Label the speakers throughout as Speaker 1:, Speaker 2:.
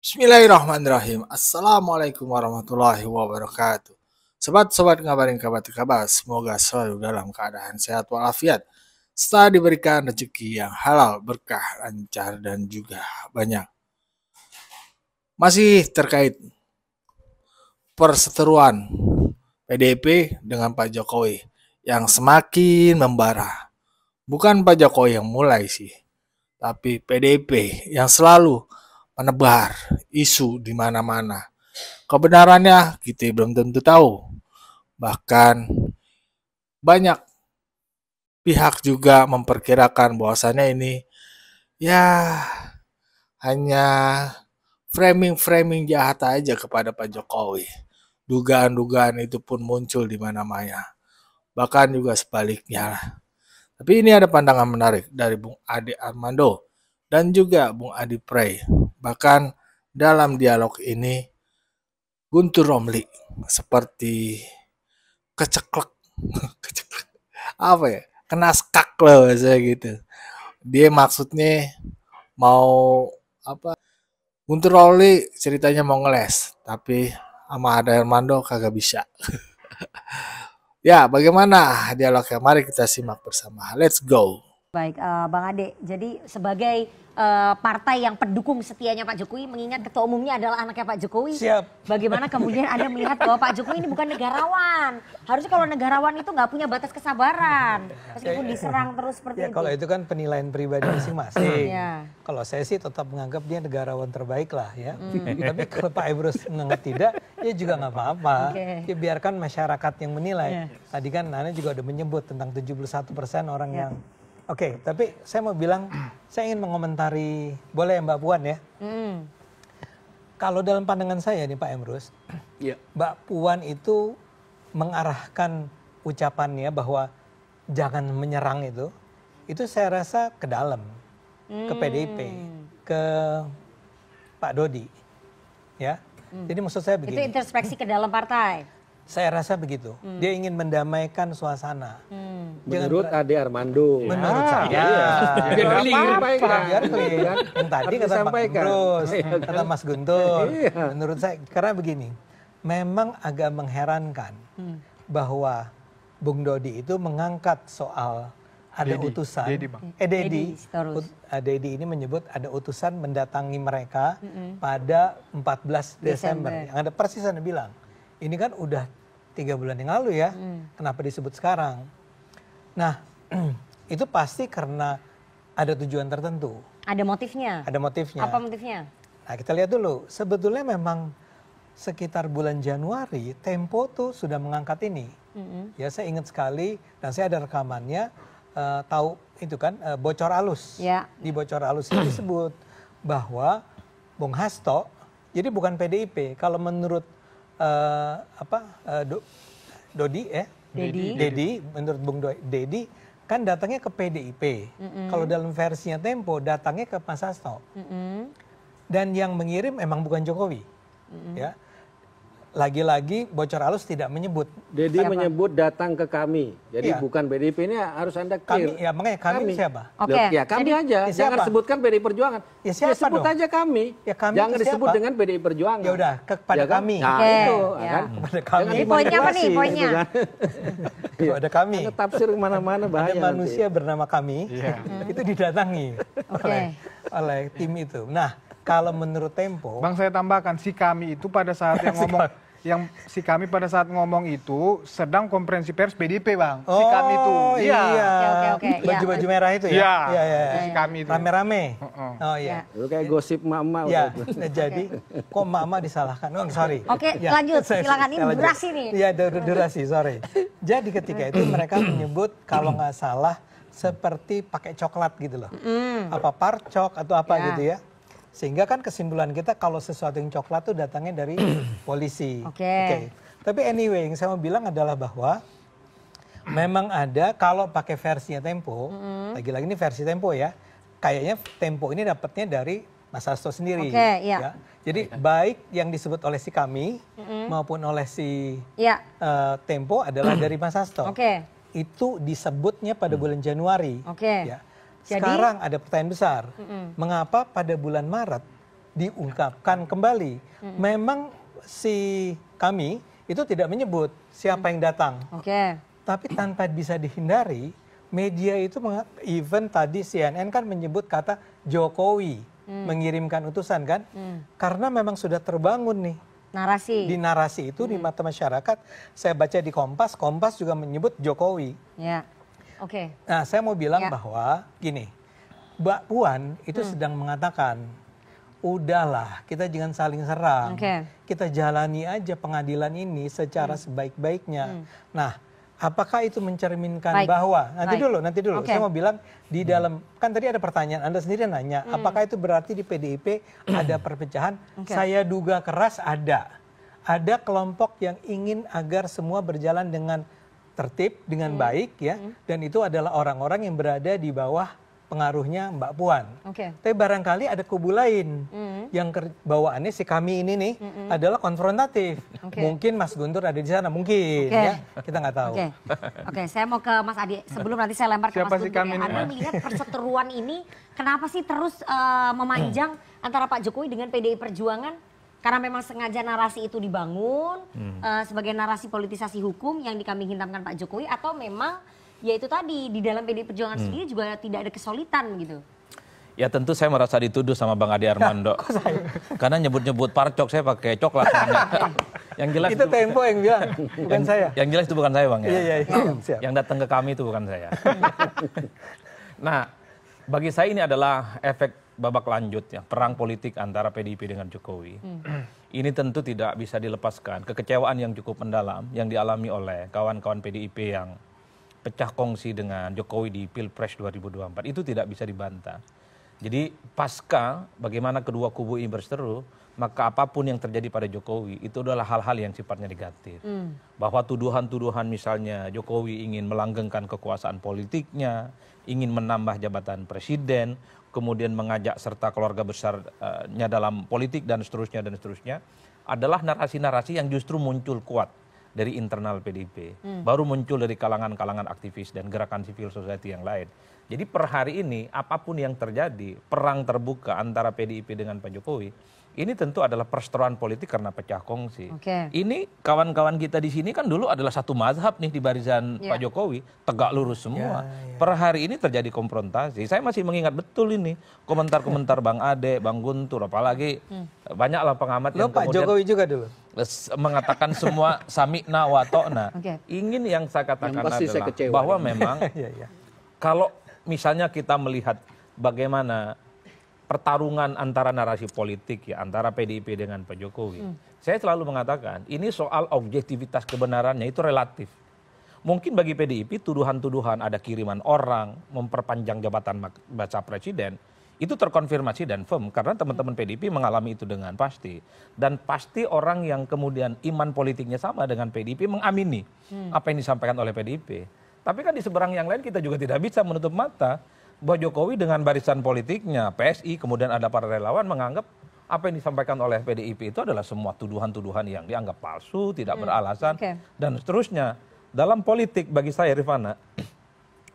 Speaker 1: Bismillahirrahmanirrahim. Assalamualaikum warahmatullahi wabarakatuh. Sobat-sobat ngabarin kabar, semoga selalu dalam keadaan sehat walafiat, serta diberikan rezeki yang halal, berkah, lancar, dan juga banyak. Masih terkait perseteruan PDIP dengan Pak Jokowi yang semakin membara. Bukan Pak Jokowi yang mulai sih, tapi PDIP yang selalu menebar isu di mana-mana. Kebenarannya kita belum tentu tahu. Bahkan banyak pihak juga memperkirakan bahwasannya ini ya hanya framing-framing jahat aja kepada Pak Jokowi. Dugaan-dugaan itu pun muncul di mana-mana. Bahkan juga sebaliknya. Tapi ini ada pandangan menarik dari Bung Ade Armando dan juga Bung Adi Pray. Bahkan dalam dialog ini Guntur Romli seperti keceklek, apa ya, kena skak lah bahasa gitu. Dia maksudnya mau apa? Guntur Romli ceritanya mau ngeles, tapi sama Ade Armando kagak bisa. Ya, bagaimana dialognya? Mari kita simak bersama. Let's go.
Speaker 2: Baik, Bang Ade. Jadi sebagai partai yang pendukung setianya Pak Jokowi, mengingat ketua umumnya adalah anaknya Pak Jokowi.
Speaker 3: Siap.
Speaker 2: Bagaimana kemudian Anda melihat bahwa Pak Jokowi ini bukan negarawan? Harusnya kalau negarawan itu nggak punya batas kesabaran, meskipun diserang terus seperti
Speaker 3: Ya
Speaker 2: itu.
Speaker 3: kalau itu kan penilaian pribadi masing-masing.
Speaker 2: Ya.
Speaker 3: Kalau saya sih tetap menganggap dia negarawan terbaik lah ya. Tapi kalau Pak Emrus menganggap tidak, ya juga nggak apa-apa. Ya biarkan masyarakat yang menilai. Tadi kan Nana juga udah menyebut tentang 71% orang yang... Oke, tapi saya mau bilang, saya ingin mengomentari, boleh ya Mbak Puan ya? Kalau dalam pandangan saya nih Pak Emrus, Mbak Puan itu mengarahkan ucapannya bahwa jangan menyerang itu saya rasa ke dalam, ke PDIP, ke Pak Dodi, ya. Jadi maksud saya begini.
Speaker 2: Itu introspeksi ke dalam partai.
Speaker 3: Saya rasa begitu. Dia ingin mendamaikan suasana.
Speaker 4: Menurut Ade Armando.
Speaker 3: Menurut saya.
Speaker 4: Biar clear.
Speaker 3: Biar clear. Yang tadi kata Pak Emrus, kata Mas Guntur.
Speaker 4: Iya.
Speaker 3: Menurut saya, karena begini. Memang agak mengherankan bahwa Bung Dodi itu mengangkat soal ada utusan. Dedi ini menyebut ada utusan mendatangi mereka pada 14 Desember. Yang ada persis Anda bilang. Ini kan udah 3 bulan yang lalu ya. Kenapa disebut sekarang? Nah, itu pasti karena ada tujuan tertentu.
Speaker 2: Ada motifnya.
Speaker 3: Ada motifnya.
Speaker 2: Apa motifnya?
Speaker 3: Nah, kita lihat dulu. Sebetulnya memang sekitar bulan Januari, Tempo tuh sudah mengangkat ini. Ya, saya ingat sekali dan saya ada rekamannya. Tahu itu kan bocor alus.
Speaker 2: Ya.
Speaker 3: Di bocor alus itu disebut bahwa Bung Hasto, jadi bukan PDIP. Kalau menurut Dedi, menurut Bung Dedi kan datangnya ke PDIP. Kalau dalam versinya Tempo datangnya ke Mas Hasto. Dan yang mengirim emang bukan Jokowi. Ya. Lagi-lagi bocor alus tidak menyebut.
Speaker 4: Dedi menyebut datang ke kami. Jadi bukan PDIP, ini harus Anda clear.
Speaker 3: Kami, ya makanya kami siapa?
Speaker 2: Oke.
Speaker 4: Ya kami aja. Jangan sebutkan PDI Perjuangan.
Speaker 3: Ya siapa
Speaker 4: sebut
Speaker 3: dong?
Speaker 4: aja kami.
Speaker 3: Ya kami
Speaker 4: Jangan
Speaker 3: itu
Speaker 4: disebut
Speaker 3: siapa?
Speaker 4: dengan PDI Perjuangan.
Speaker 3: Ya udah, kepada
Speaker 4: kan?
Speaker 3: kami.
Speaker 4: Nah,
Speaker 2: Oke,
Speaker 4: itu
Speaker 2: ya.
Speaker 4: kan.
Speaker 3: Kepada kami.
Speaker 2: Jadi poinnya apa nih, poinnya?
Speaker 4: Gitu kan.
Speaker 3: Kepada kami.
Speaker 4: Anda tafsir kemana-mana bahaya
Speaker 3: Ada manusia bernama kami, itu didatangi oleh tim itu. Nah, kalau menurut Tempo,
Speaker 5: Bang, saya tambahkan, si kami itu pada saat si kami pada saat ngomong itu sedang konferensi pers PDIP, Bang. Si kami itu.
Speaker 3: Iya.
Speaker 2: Oke.
Speaker 3: Baju-baju merah itu ya?
Speaker 5: Iya. Si kami itu.
Speaker 3: Rame-rame. Oh iya.
Speaker 4: Itu kayak gosip mama.
Speaker 3: Ya, jadi kok mama disalahkan? Oh, sorry.
Speaker 2: Oke,
Speaker 3: Ya,
Speaker 2: lanjut. Silakan, ini
Speaker 3: lanjut.
Speaker 2: durasi nih.
Speaker 3: Iya, durasi, sorry. Jadi ketika itu mereka menyebut kalau nggak salah seperti pakai coklat gitu loh. Apa parcok atau apa gitu ya. Sehingga kan kesimpulan kita kalau sesuatu yang coklat tuh datangnya dari polisi. Oke. Tapi anyway, yang saya mau bilang adalah bahwa memang ada kalau pakai versinya Tempo, lagi-lagi ini versi Tempo ya, kayaknya Tempo ini dapatnya dari Mas Hasto sendiri. Ya. Jadi baik yang disebut oleh si kami maupun oleh si Tempo adalah dari Mas Hasto. Itu disebutnya pada bulan Januari. Ya. Sekarang ada pertanyaan besar, mengapa pada bulan Maret diungkapkan kembali. Memang si kami itu tidak menyebut siapa yang datang. Tapi tanpa bisa dihindari, media itu even tadi CNN kan menyebut kata Jokowi mengirimkan utusan kan, karena memang sudah terbangun nih
Speaker 2: narasi.
Speaker 3: Di narasi itu di mata masyarakat. Saya baca di Kompas, Kompas juga menyebut Jokowi.
Speaker 2: Ya,
Speaker 3: Nah, saya mau bilang bahwa gini, Mbak Puan itu sedang mengatakan, udahlah kita jangan saling serang, kita jalani aja pengadilan ini secara sebaik-baiknya. Nah, apakah itu mencerminkan bahwa nanti dulu saya mau bilang di dalam, kan tadi ada pertanyaan Anda sendiri nanya, apakah itu berarti di PDIP ada perpecahan? Saya duga keras ada kelompok yang ingin agar semua berjalan dengan tertib, dengan baik ya, dan itu adalah orang-orang yang berada di bawah pengaruhnya Mbak Puan. Tapi barangkali ada kubu lain yang bawaannya si kami ini nih adalah konfrontatif. Mungkin Mas Guntur ada di sana, mungkin ya, kita nggak tahu.
Speaker 2: Saya mau ke Mas Adi sebelum nanti saya lempar ke Mas Guntur. Anda melihat perseteruan ini kenapa sih terus memanjang antara Pak Jokowi dengan PDI Perjuangan? Karena memang sengaja narasi itu dibangun sebagai narasi politisasi hukum yang dikambing hitamkan Pak Jokowi, atau memang ya itu tadi di dalam PDI Perjuangan sendiri juga tidak ada kesulitan gitu.
Speaker 6: Ya tentu saya merasa dituduh sama Bang Adi Armando. Karena nyebut-nyebut parcok saya pakai coklat. Yang jelas
Speaker 3: itu Tempo yang bilang, bukan saya.
Speaker 6: Yang jelas itu bukan saya, Bang ya.
Speaker 3: Iya.
Speaker 6: Yang datang ke kami itu bukan saya. Nah, bagi saya ini adalah efek babak lanjut ya, perang politik antara PDIP dengan Jokowi. Ini tentu tidak bisa dilepaskan kekecewaan yang cukup mendalam yang dialami oleh kawan-kawan PDIP yang pecah kongsi dengan Jokowi di Pilpres 2024 itu tidak bisa dibantah. Jadi pasca bagaimana kedua kubu ini berseteru, maka apapun yang terjadi pada Jokowi itu adalah hal-hal yang sifatnya negatif. Bahwa tuduhan-tuduhan misalnya Jokowi ingin melanggengkan kekuasaan politiknya, ingin menambah jabatan presiden, kemudian mengajak serta keluarga besarnya dalam politik dan seterusnya adalah narasi-narasi yang justru muncul kuat dari internal PDIP, baru muncul dari kalangan-kalangan aktivis dan gerakan civil society yang lain. Jadi per hari ini apapun yang terjadi, perang terbuka antara PDIP dengan Pak Jokowi, ini tentu adalah perseteruan politik karena pecah kongsi. Ini kawan-kawan kita di sini kan dulu adalah satu mazhab nih di barisan Pak Jokowi, tegak lurus semua. Per hari ini terjadi konfrontasi. Saya masih mengingat betul ini komentar-komentar Bang Ade, Bang Guntur, apalagi banyaklah pengamat yang
Speaker 3: Pak Jokowi juga dulu
Speaker 6: mengatakan semua sami'na wa ta'na. Ingin yang saya katakan adalah bahwa memang kalau misalnya kita melihat bagaimana pertarungan antara narasi politik ya antara PDIP dengan Pak Jokowi. Saya selalu mengatakan ini soal objektivitas kebenarannya itu relatif. Mungkin bagi PDIP tuduhan-tuduhan ada kiriman orang, memperpanjang jabatan baca presiden, itu terkonfirmasi dan firm karena teman-teman PDIP mengalami itu dengan pasti. Dan pasti orang yang kemudian iman politiknya sama dengan PDIP mengamini apa yang disampaikan oleh PDIP. Tapi kan di seberang yang lain kita juga tidak bisa menutup mata bahwa Jokowi dengan barisan politiknya, PSI, kemudian ada para relawan menganggap apa yang disampaikan oleh PDIP itu adalah semua tuduhan-tuduhan yang dianggap palsu, tidak beralasan, dan seterusnya. Dalam politik bagi saya, Rifana,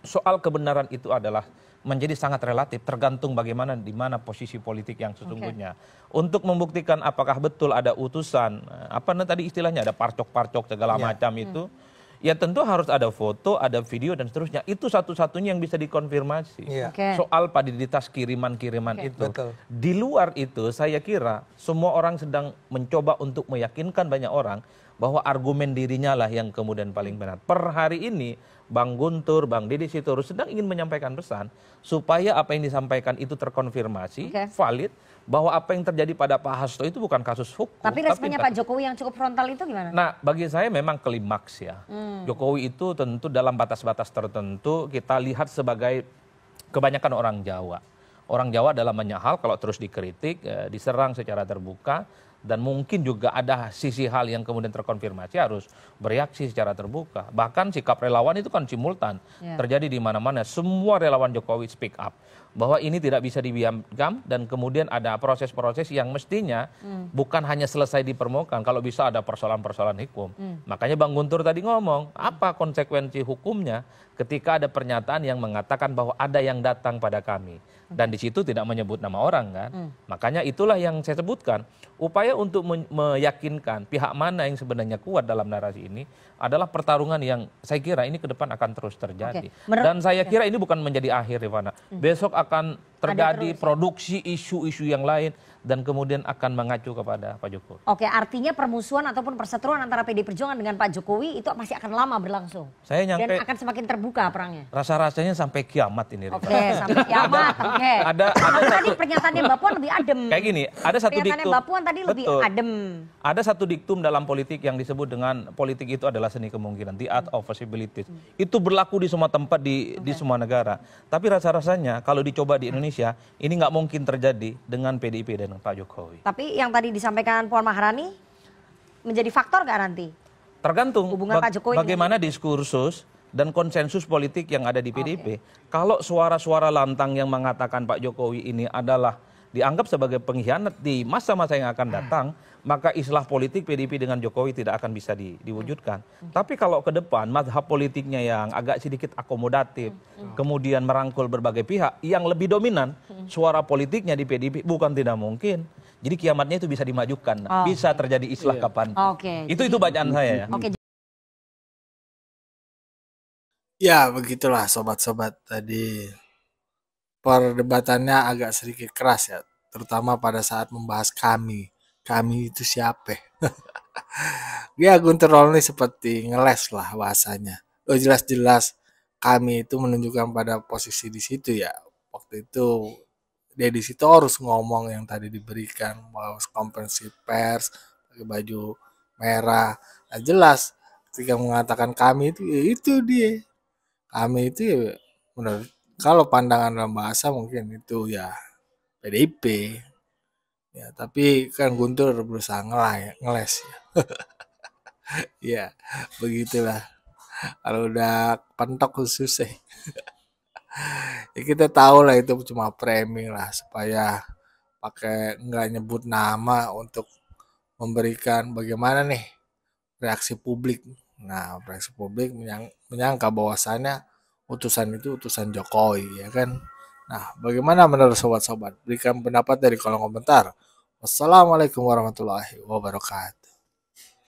Speaker 6: soal kebenaran itu adalah menjadi sangat relatif, tergantung bagaimana di mana posisi politik yang sesungguhnya. Untuk membuktikan apakah betul ada utusan, apa tadi istilahnya, ada parcok-parcok segala macam itu, ya tentu harus ada foto, ada video dan seterusnya. Itu satu-satunya yang bisa dikonfirmasi. Soal validitas kiriman-kiriman itu. Di luar itu saya kira semua orang sedang mencoba untuk meyakinkan banyak orang bahwa argumen dirinya lah yang kemudian paling benar. Per hari ini Bang Guntur, Bang Deddy Sitorus sedang ingin menyampaikan pesan supaya apa yang disampaikan itu terkonfirmasi, valid, bahwa apa yang terjadi pada Pak Hasto itu bukan kasus hukum.
Speaker 2: Tapi responnya Pak Jokowi yang cukup frontal itu gimana? Nah,
Speaker 6: bagi saya memang klimaks ya. Jokowi itu tentu dalam batas-batas tertentu kita lihat sebagai kebanyakan orang Jawa. Orang Jawa dalam banyak hal kalau terus dikritik, diserang secara terbuka, dan mungkin juga ada sisi hal yang kemudian terkonfirmasi harus bereaksi secara terbuka. Bahkan sikap relawan itu kan simultan terjadi di mana-mana. Semua relawan Jokowi speak up bahwa ini tidak bisa dibiarkan dan kemudian ada proses-proses yang mestinya bukan hanya selesai di permukaan, kalau bisa ada persoalan-persoalan hukum. Makanya Bang Guntur tadi ngomong, apa konsekuensi hukumnya ketika ada pernyataan yang mengatakan bahwa ada yang datang pada kami. Dan di situ tidak menyebut nama orang kan. Makanya itulah yang saya sebutkan. Upaya untuk meyakinkan pihak mana yang sebenarnya kuat dalam narasi ini adalah pertarungan yang saya kira ini ke depan akan terus terjadi. Dan saya kira ini bukan menjadi akhir, Rifana. Besok akan terjadi produksi isu-isu yang lain dan kemudian akan mengacu kepada Pak Jokowi.
Speaker 2: Oke, artinya permusuhan ataupun perseteruan antara PDI Perjuangan dengan Pak Jokowi itu masih akan lama berlangsung.
Speaker 6: Saya nyampe
Speaker 2: dan akan semakin terbuka perangnya.
Speaker 6: Rasa-rasanya sampai kiamat ini.
Speaker 2: Oke, sampai kiamat. Oke.
Speaker 6: Ada
Speaker 2: tadi pernyataannya Mbak Puan lebih adem.
Speaker 6: Kayak gini, ada satu diktum.
Speaker 2: Mbak Puan tadi lebih adem.
Speaker 6: Ada satu diktum dalam politik yang disebut dengan politik itu adalah seni kemungkinan, the art of possibilities. Itu berlaku di semua tempat di semua negara. Tapi rasa-rasanya kalau dicoba di Indonesia, ini nggak mungkin terjadi dengan PDIP dan Pak Jokowi.
Speaker 2: Tapi yang tadi disampaikan Puan Maharani menjadi faktor nggak nanti?
Speaker 6: Tergantung
Speaker 2: hubungan Pak Jokowi
Speaker 6: bagaimana diskursus dan konsensus politik yang ada di PDIP. Kalau suara-suara lantang yang mengatakan Pak Jokowi ini adalah dianggap sebagai pengkhianat di masa-masa yang akan datang, maka islah politik PDIP dengan Jokowi tidak akan bisa diwujudkan. Tapi kalau ke depan mazhab politiknya yang agak sedikit akomodatif, kemudian merangkul berbagai pihak, yang lebih dominan suara politiknya di PDIP bukan tidak mungkin. Jadi kiamatnya itu bisa dimajukan, bisa terjadi islah kapan. Itu bacaan saya ya.
Speaker 1: Ya begitulah sobat-sobat, tadi perdebatannya agak sedikit keras ya, terutama pada saat membahas kami itu siapa. Ya Guntur Romli seperti ngeles lah bahasanya. Jelas-jelas kami itu menunjukkan pada posisi di situ ya. Waktu itu dia di situ harus ngomong yang tadi diberikan, bahwa konferensi pers pakai baju merah. Nah, jelas ketika mengatakan kami itu dia. Kami itu ya menurut, kalau pandangan dalam bahasa mungkin itu ya PDIP. Ya, tapi kan Guntur berusaha ngeles ya. Ya, begitulah. Kalau udah pentok susah. Ya kita tahu lah itu cuma framing lah supaya pakai nggak nyebut nama untuk memberikan bagaimana nih reaksi publik. Nah, reaksi publik menyangka bahwasannya utusan itu utusan Jokowi ya kan. Nah, bagaimana menurut sobat-sobat? Berikan pendapat dari kolom komentar. Wassalamualaikum warahmatullahi wabarakatuh.